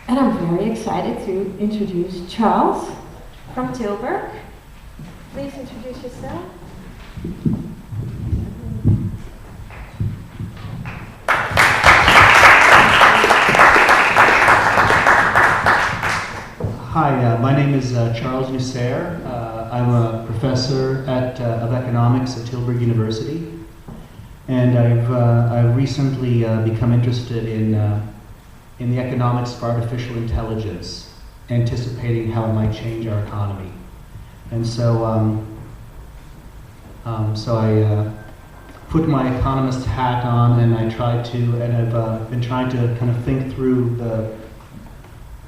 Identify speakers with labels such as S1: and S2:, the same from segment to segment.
S1: And I'm very excited to introduce Charles from Tilburg. Please introduce yourself.
S2: Hi, my name is Charles Noussair. I'm a professor of economics at Tilburg University, and I've recently become interested in the economics of artificial intelligence, anticipating how it might change our economy. And so, I put my economist hat on, and I've been trying to kind of think through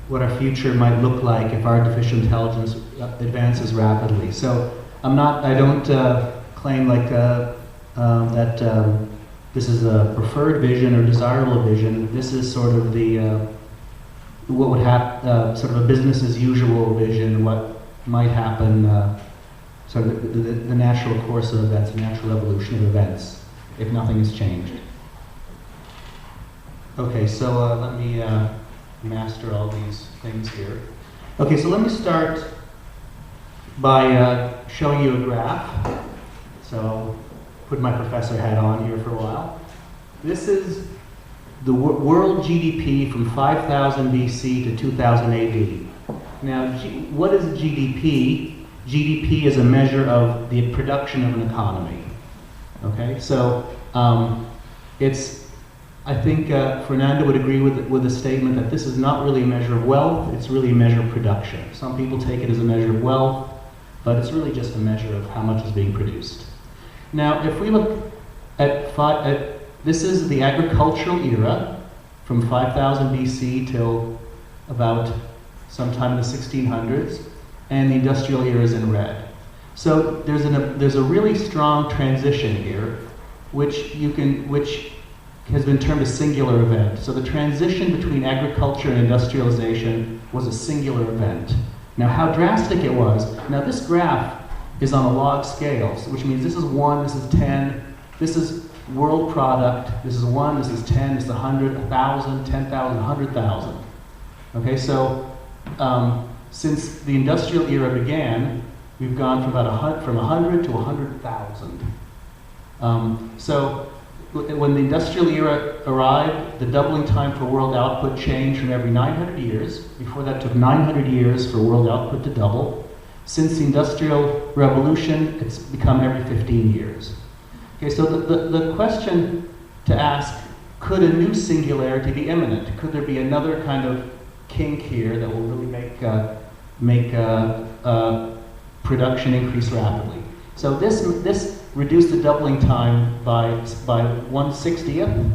S2: what our future might look like if artificial intelligence advances rapidly. So I don't claim that this is a preferred vision or desirable vision. This is sort of what would happen, sort of a business as usual vision, what might happen, sort of the natural course of events, the natural evolution of events, if nothing has changed. Okay, so let me master all these things here. Okay, so let me start by showing you a graph. So I'll put my professor hat on here for a while. This is the world GDP from 5000 BC to 2000 AD. Now, what is GDP? GDP is a measure of the production of an economy. Okay, so I think Fernando would agree with the statement that this is not really a measure of wealth, it's really a measure of production. Some people take it as a measure of wealth, but it's really just a measure of how much is being produced. Now, if we look at this is the agricultural era from 5000 BC till about sometime in the 1600s, and the industrial era is in red. So there's a really strong transition here, which has been termed a singular event. So the transition between agriculture and industrialization was a singular event. Now, how drastic it was. Now, this graph is on a log scale, which means this is 1, this is 10, this is world product, this is 1, this is 10, this is 100, 1,000, 10,000, 100,000. Okay, so since the industrial era began, we've gone from 100 to 100,000. So when the industrial era arrived, the doubling time for world output changed from every 900 years. Before that, it took 900 years for world output to double. Since the Industrial Revolution, it's become every 15 years. Okay, so the question to ask, could a new singularity be imminent? Could there be another kind of kink here that will really make production increase rapidly? So this reduced the doubling time by 1/60th.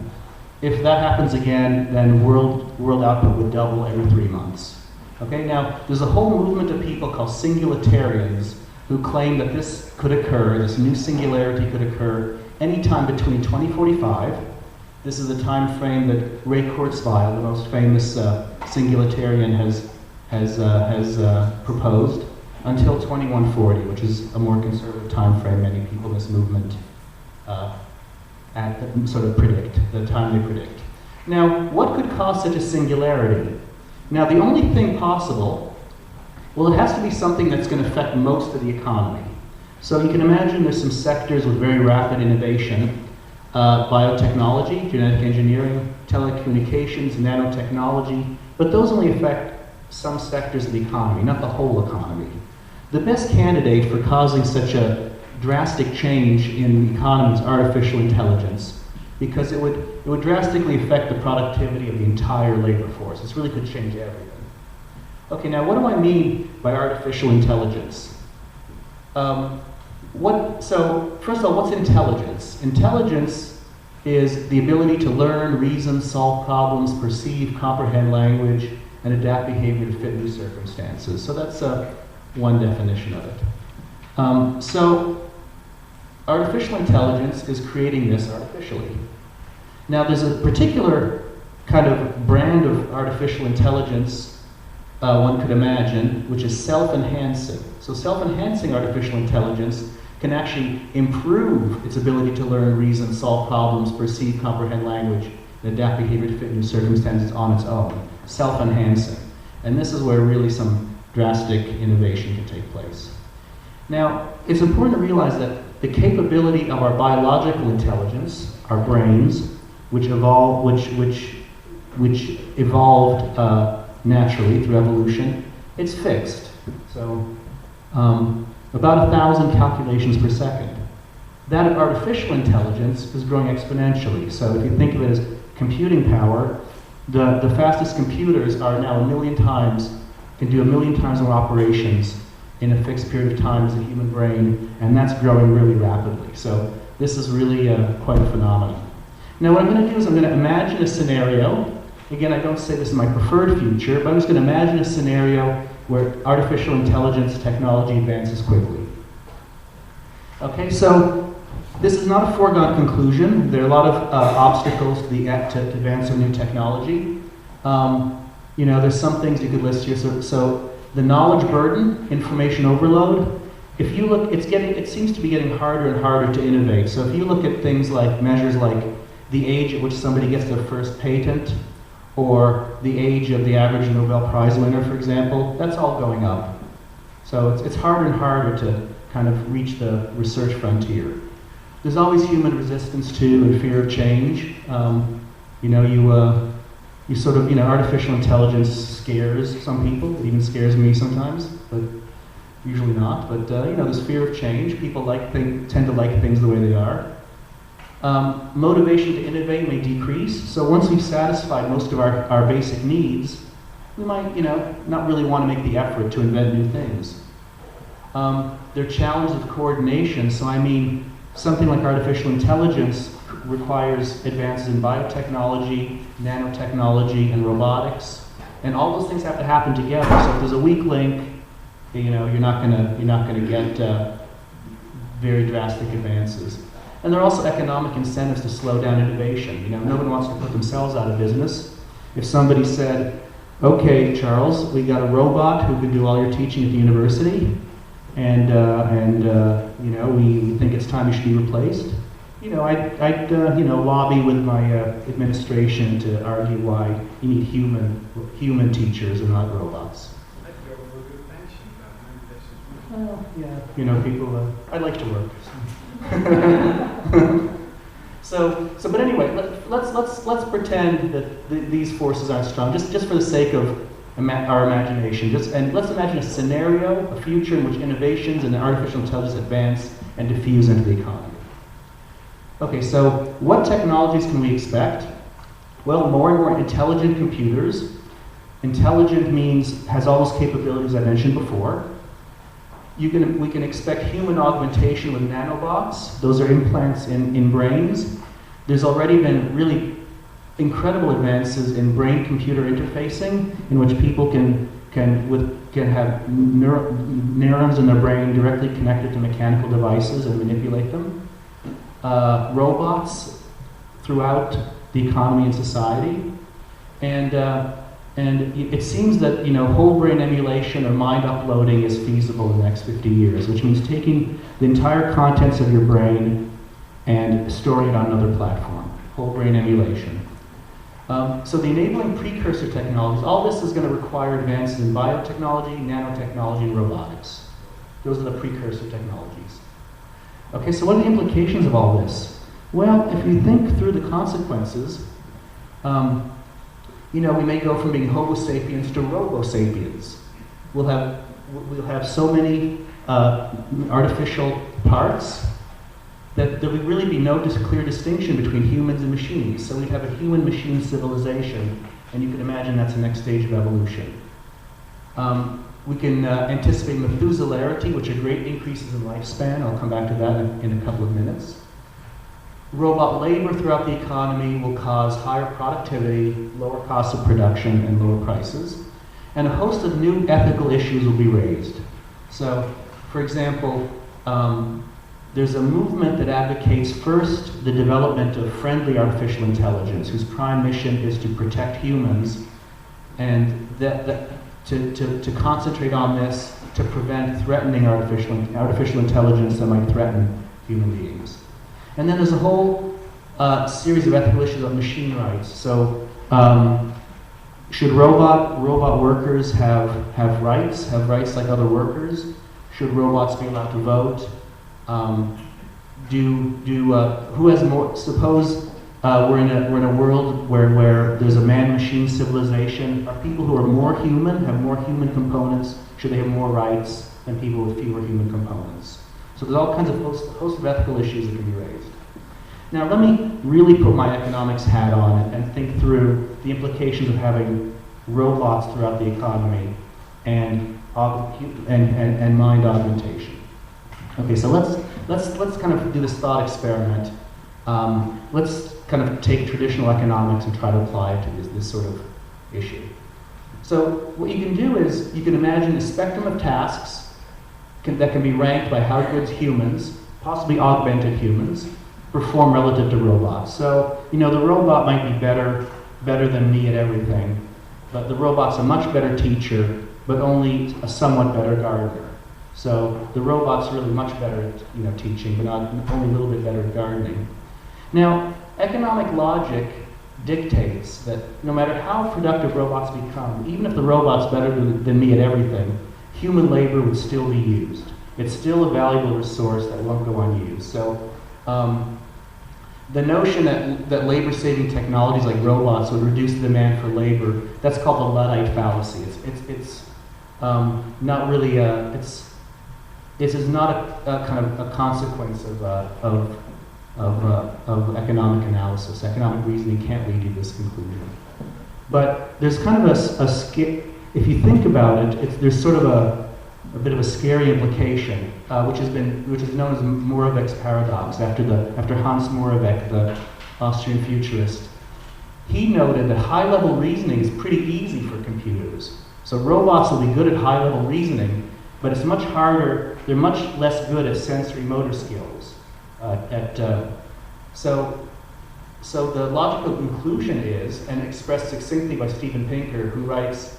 S2: If that happens again, then world output would double every 3 months. Okay, now there's a whole movement of people called singularitarians who claim that this could occur, this new singularity could occur anytime between 2045. This is the time frame that Ray Kurzweil, the most famous singularitarian, has proposed, until 2140, which is a more conservative time frame. Many people in this movement sort of predict, the time they predict. Now, what could cause such a singularity? Now, the only thing possible, well, it has to be something that's going to affect most of the economy. So you can imagine there's some sectors with very rapid innovation, biotechnology, genetic engineering, telecommunications, nanotechnology, but those only affect some sectors of the economy, not the whole economy. The best candidate for causing such a drastic change in the economy is artificial intelligence, because it would drastically affect the productivity of the entire labor force. This really could change everything. Okay, now what do I mean by artificial intelligence? So first of all, what's intelligence? Intelligence is the ability to learn, reason, solve problems, perceive, comprehend language, and adapt behavior to fit new circumstances. So that's one definition of it. So artificial intelligence is creating this artificially. Now there's a particular kind of brand of artificial intelligence one could imagine, which is self-enhancing. So self-enhancing artificial intelligence can actually improve its ability to learn, reason, solve problems, perceive, comprehend language and adapt behavior to fit new circumstances on its own, self-enhancing. And this is where really some drastic innovation can take place. Now, it's important to realize that the capability of our biological intelligence, our brains, which evolved naturally through evolution, it's fixed. So about 1,000 calculations per second. That of artificial intelligence is growing exponentially. So if you think of it as computing power, the fastest computers are now can do 1 million times more operations in a fixed period of time as a human brain, and that's growing really rapidly. So this is really quite a phenomenon. Now what I'm going to do is I'm going to imagine a scenario. Again, I don't say this is my preferred future, but I'm just going to imagine a scenario where artificial intelligence technology advances quickly. Okay, so this is not a foregone conclusion. There are a lot of obstacles to the advance of new technology. There's some things you could list here. So the knowledge burden, information overload. If you look, it seems to be getting harder and harder to innovate. So if you look at things like measures like the age at which somebody gets their first patent, or the age of the average Nobel Prize winner, for example, that's all going up. So it's harder and harder to kind of reach the research frontier. There's always human resistance to and fear of change. Artificial intelligence scares some people. It even scares me sometimes, but usually not. But there's fear of change. People tend to like things the way they are. Motivation to innovate may decrease. So once we've satisfied most of our basic needs, we might, not really want to make the effort to invent new things. There are challenges of coordination. So I mean, something like artificial intelligence requires advances in biotechnology, nanotechnology, and robotics, and all those things have to happen together. So if there's a weak link, you're not gonna get very drastic advances. And there are also economic incentives to slow down innovation. No one wants to put themselves out of business. If somebody said, "Okay, Charles, we got a robot who can do all your teaching at the university, and we think it's time you should be replaced," I'd lobby with my administration to argue why you need human teachers and not robots. Well, yeah, people. I'd like to work. But anyway, let's pretend that these forces aren't strong, just for the sake of our imagination. And let's imagine a scenario, a future in which innovations and artificial intelligence advance and diffuse into the economy. Okay, so what technologies can we expect? Well, more and more intelligent computers. Intelligent means has all those capabilities I mentioned before. We can expect human augmentation with nanobots. Those are implants in brains. There's already been really incredible advances in brain-computer interfacing, in which people can have neurons in their brain directly connected to mechanical devices and manipulate them. Robots throughout the economy and society, and it seems that whole brain emulation or mind uploading is feasible in the next 50 years, which means taking the entire contents of your brain and storing it on another platform. Whole brain emulation. So the enabling precursor technologies, all this is going to require advances in biotechnology, nanotechnology, and robotics. Those are the precursor technologies. Okay, so what are the implications of all this? Well, if you think through the consequences, we may go from being Homo sapiens to Robo sapiens. We'll have so many artificial parts that there would really be no clear distinction between humans and machines. So we'd have a human-machine civilization, and you can imagine that's the next stage of evolution. We can anticipate Methuselarity, which are great increases in lifespan. I'll come back to that in a couple of minutes. Robot labor throughout the economy will cause higher productivity, lower costs of production, and lower prices. And a host of new ethical issues will be raised. So, for example, there's a movement that advocates first the development of friendly artificial intelligence, whose prime mission is to protect humans, and to concentrate on this to prevent threatening artificial intelligence that might threaten human beings. And then there's a whole a series of ethical issues on machine rights. So, should robot workers have rights like other workers? Should robots be allowed to vote? Who has more? Suppose we're in a world where there's a man-machine civilization. Are people who are more human, have more human components, should they have more rights than people with fewer human components? So there's all kinds of host of ethical issues that can be raised. Now let me really put my economics hat on and think through the implications of having robots throughout the economy and mind augmentation. Okay, so let's kind of do this thought experiment. Let's kind of take traditional economics and try to apply it to this sort of issue. So what you can do is you can imagine a spectrum of tasks that can be ranked by how good humans, possibly augmented humans, perform relative to robots. So, you know, the robot might be better than me at everything, but the robot's a much better teacher, but only a somewhat better gardener. So the robot's really much better at, you know, teaching, but only a little bit better at gardening. Now, economic logic dictates that no matter how productive robots become, even if the robot's better than me at everything, human labor would still be used. It's still a valuable resource that won't go unused. So the notion that labor-saving technologies like robots would reduce the demand for labor, that's called the Luddite fallacy. It's not really this is not a kind of a consequence of economic analysis. Economic reasoning can't lead you to this conclusion. But there's kind of if you think about it, there's sort of a bit of a scary implication, which is known as Moravec's paradox, after Hans Moravec, the Austrian futurist. He noted that high-level reasoning is pretty easy for computers. So robots will be good at high-level reasoning, but it's much harder. They're much less good at sensory motor skills. So the logical conclusion is, and expressed succinctly by Steven Pinker, who writes,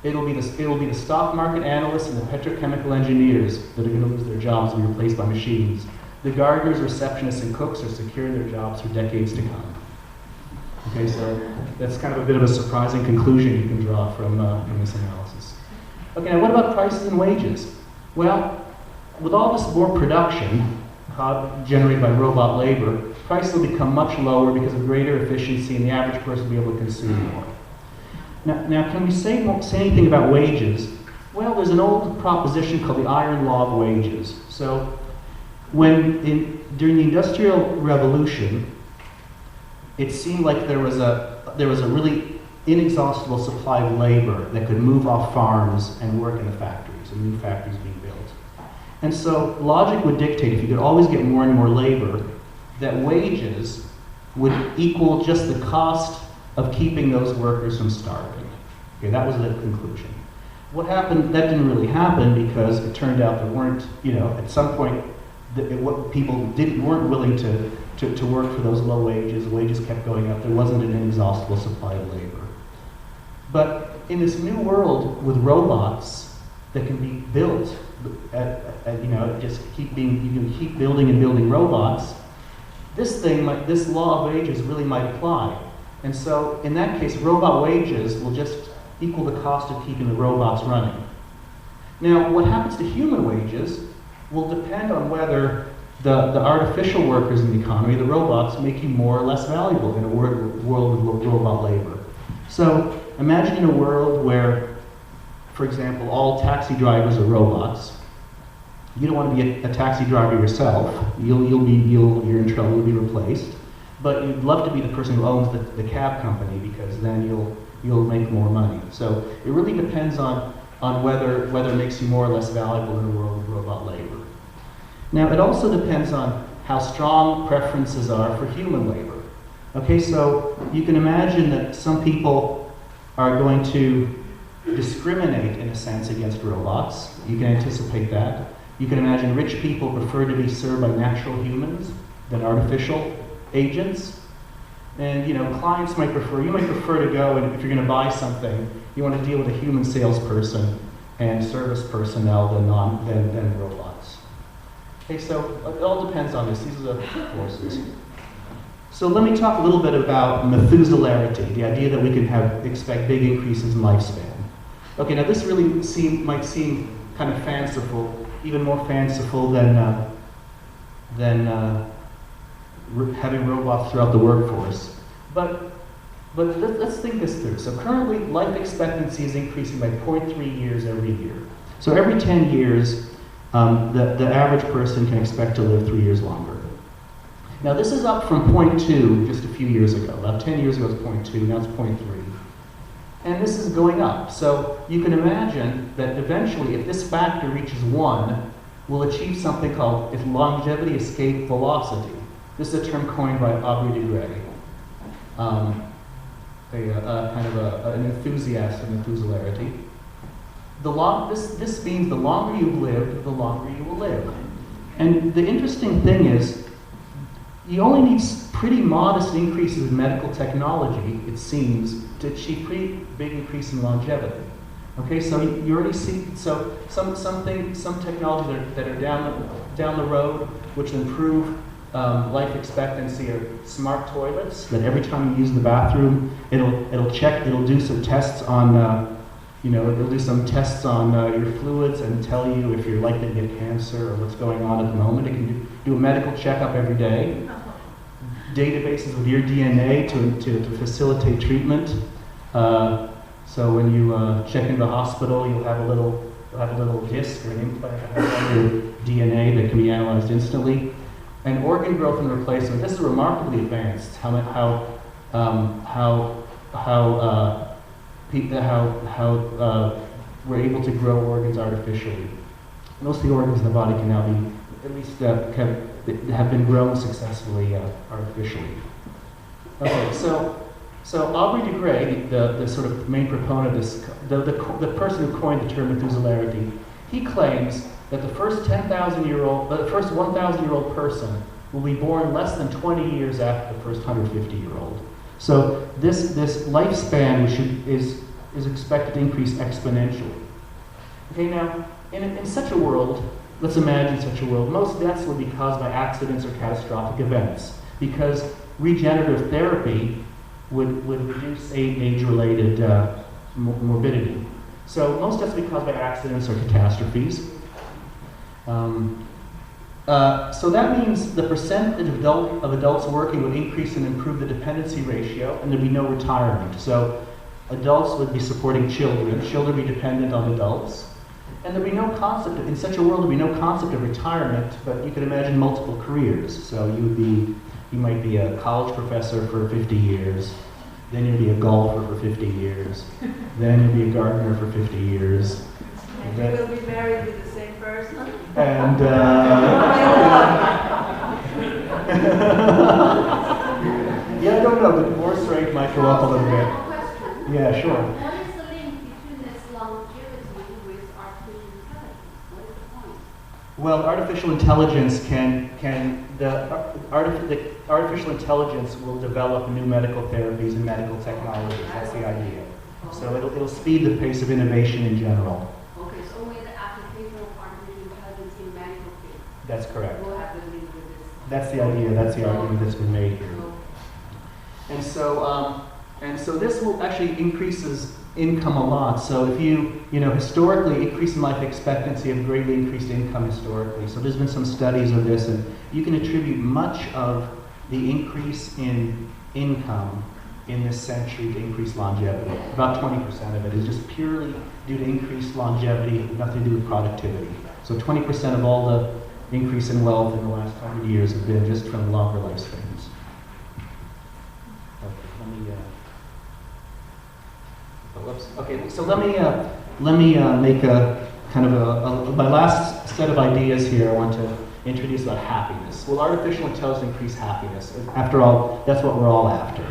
S2: It'll be the stock market analysts and the petrochemical engineers that are going to lose their jobs and be replaced by machines. The gardeners, receptionists, and cooks are securing their jobs for decades to come. Okay, so that's kind of a bit of a surprising conclusion you can draw from this analysis. Okay, now what about prices and wages? Well, with all this more production generated by robot labor, prices will become much lower because of greater efficiency, and the average person will be able to consume more. Now, can we say anything about wages? Well, there's an old proposition called the iron law of wages. So, during the Industrial Revolution, it seemed like there was a really inexhaustible supply of labor that could move off farms and work in the factories, and new factories being built. And so, logic would dictate, if you could always get more and more labor, that wages would equal just the cost of keeping those workers from starving. Okay, that was the conclusion. What happened? That didn't really happen because it turned out there weren't, you know, at some point, people weren't willing to work for those low wages. Wages kept going up. There wasn't an inexhaustible supply of labor. But in this new world with robots that can be built, just you can keep building and building robots. This law of wages really might apply. And so, in that case, robot wages will just equal the cost of keeping the robots running. Now, what happens to human wages will depend on whether the artificial workers in the economy, the robots, make you more or less valuable in a world with robot labor. So, imagine a world where, for example, all taxi drivers are robots. You don't want to be a taxi driver yourself. You're in trouble. You'll be replaced. But you'd love to be the person who owns the cab company, because then you'll make more money. So it really depends on whether it makes you more or less valuable in a world of robot labor. Now, it also depends on how strong preferences are for human labor. Okay, so you can imagine that some people are going to discriminate, in a sense, against robots. You can anticipate that. You can imagine rich people prefer to be served by natural humans than artificial agents. And you know, clients might prefer, you might prefer to go, and if you're going to buy something, you want to deal with a human salesperson and service personnel than robots. Okay, so it all depends on this. These are the forces. So let me talk a little bit about Methuselarity, the idea that we can expect big increases in lifespan. Okay, now this really might seem kind of fanciful, even more fanciful than having robots throughout the workforce. But let's think this through. So currently, life expectancy is increasing by 0.3 years every year. So every 10 years, the average person can expect to live 3 years longer. Now this is up from 0.2 just a few years ago. About 10 years ago it was 0.2, now it's 0.3. And this is going up. So you can imagine that eventually, if this factor reaches 1, we'll achieve something called longevity escape velocity. This is a term coined by Aubrey de Grey, an enthusiast of Methuselarity. This means the longer you've lived, the longer you will live. And the interesting thing is, you only need pretty modest increases in medical technology, it seems, to achieve pretty big increase in longevity. Okay, so you already see, so some technologies that are down the road, which improve life expectancy, are smart toilets that every time you use the bathroom, it'll do some tests on, it'll do some tests on your fluids and tell you if you're likely to get cancer or what's going on at the moment. It can do a medical checkup every day. Databases with your DNA to facilitate treatment. So when you check into the hospital, you'll have a little disc or an implant on your DNA that can be analyzed instantly. And organ growth and replacement. This is remarkably advanced. How we're able to grow organs artificially. Most of the organs in the body can now be, at least have been grown successfully artificially. Okay, so Aubrey de Grey, the sort of main proponent of this, the person who coined the term Methuselarity, he claims that the first 1,000-year-old person will be born less than 20 years after the first 150-year-old. So this lifespan is expected to increase exponentially. Okay, now in such a world, let's imagine such a world, most deaths would be caused by accidents or catastrophic events, because regenerative therapy would reduce age-related morbidity. So most deaths would be caused by accidents or catastrophes. So that means the percentage of adults working would increase and improve the dependency ratio, and there'd be no retirement. So adults would be supporting children, children would be dependent on adults, and there'd be no concept, in such a world there'd be no concept of retirement, but you could imagine multiple careers. So you might be a college professor for 50 years, then you'd be a golfer for 50 years, then you'd be a gardener for 50 years.
S3: And you will be married with the same person?
S2: And yeah, I don't know, the divorce rate might go up a little bit.
S4: Question.
S2: Yeah, sure.
S4: What is the link between this longevity with artificial intelligence? What is the point?
S2: Well, artificial intelligence the artificial intelligence will develop new medical therapies and medical technologies. That's the idea. So it'll speed the pace of innovation in general.
S4: Okay, so only the application of artificial intelligence in medical field.
S2: That's correct.
S4: Will have the link with this.
S2: That's the idea. That's the argument that's been made here. And so this will actually increases income a lot. So if historically, increase in life expectancy have greatly increased income historically. So there's been some studies of this, and you can attribute much of the increase in income in this century to increased longevity. About 20% of it is just purely due to increased longevity, nothing to do with productivity. So 20% of all the increase in wealth in the last 100 years have been just from longer lifespans. Okay, so let me make a kind of my last set of ideas here. I want to introduce about happiness. Will artificial intelligence increase happiness? After all, that's what we're all after.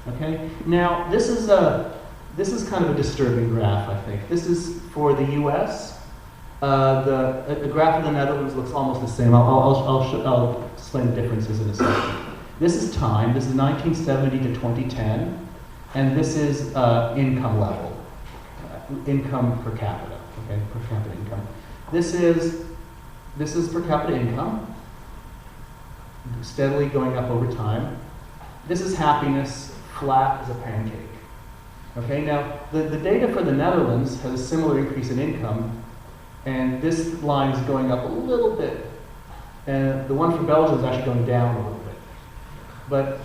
S2: Okay. Now this is kind of a disturbing graph. I think this is for the U.S. The graph of the Netherlands looks almost the same. I'll explain the differences in a second. This is time. This is 1970 to 2010. And this is income level, income per capita, okay, per capita income. This is per capita income, steadily going up over time. this is happiness, flat as a pancake. Okay, now the data for the Netherlands has a similar increase in income, and this line is going up a little bit, and the one for Belgium is actually going down a little bit. But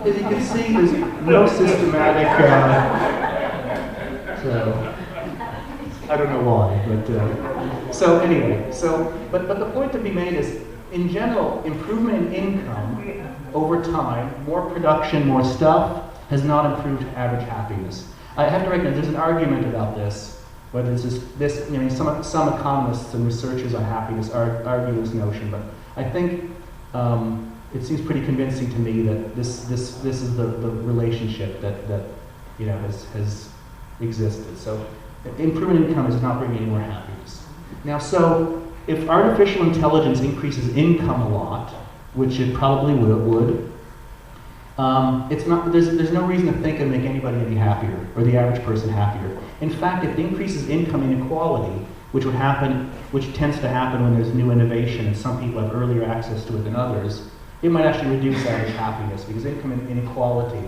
S2: as you can see, there's no systematic. So I don't know why, but so anyway. But the point to be made is, in general, improvement in income over time, more production, more stuff, has not improved average happiness. I have to recognize there's an argument about this, whether this is you know, some economists and researchers on happiness argue this notion, but I think it seems pretty convincing to me that this is the relationship that you know has existed. So improvement in income is not bringing any more happiness. Now, so if artificial intelligence increases income a lot, which it probably would, it's not. There's no reason to think it'll make anybody any happier, or the average person happier. In fact, it increases income inequality, which tends to happen when there's new innovation and some people have earlier access to it than others. It might actually reduce average happiness, because income inequality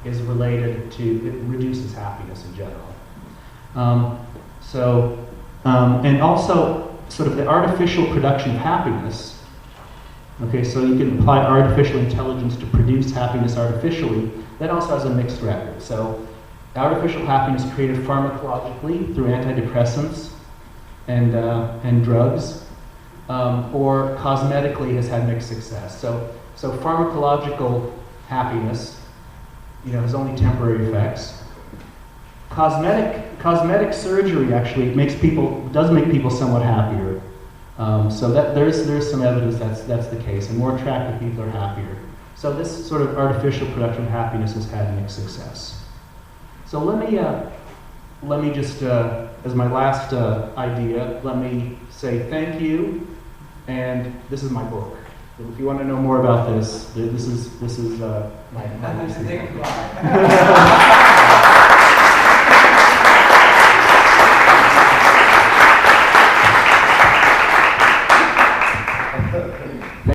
S2: is related to, it reduces happiness in general. And also, sort of the artificial production of happiness. Okay, so you can apply artificial intelligence to produce happiness artificially. That also has a mixed record. So artificial happiness created pharmacologically through antidepressants and drugs, or cosmetically has had mixed success. So pharmacological happiness, you know, has only temporary effects. Cosmetic surgery actually does make people somewhat happier. So that there's some evidence that's the case, and more attractive people are happier. So this sort of artificial production of happiness has had mixed success. So let me just, as my last idea, let me say thank you, and this is my book. If you want to know more about this is my.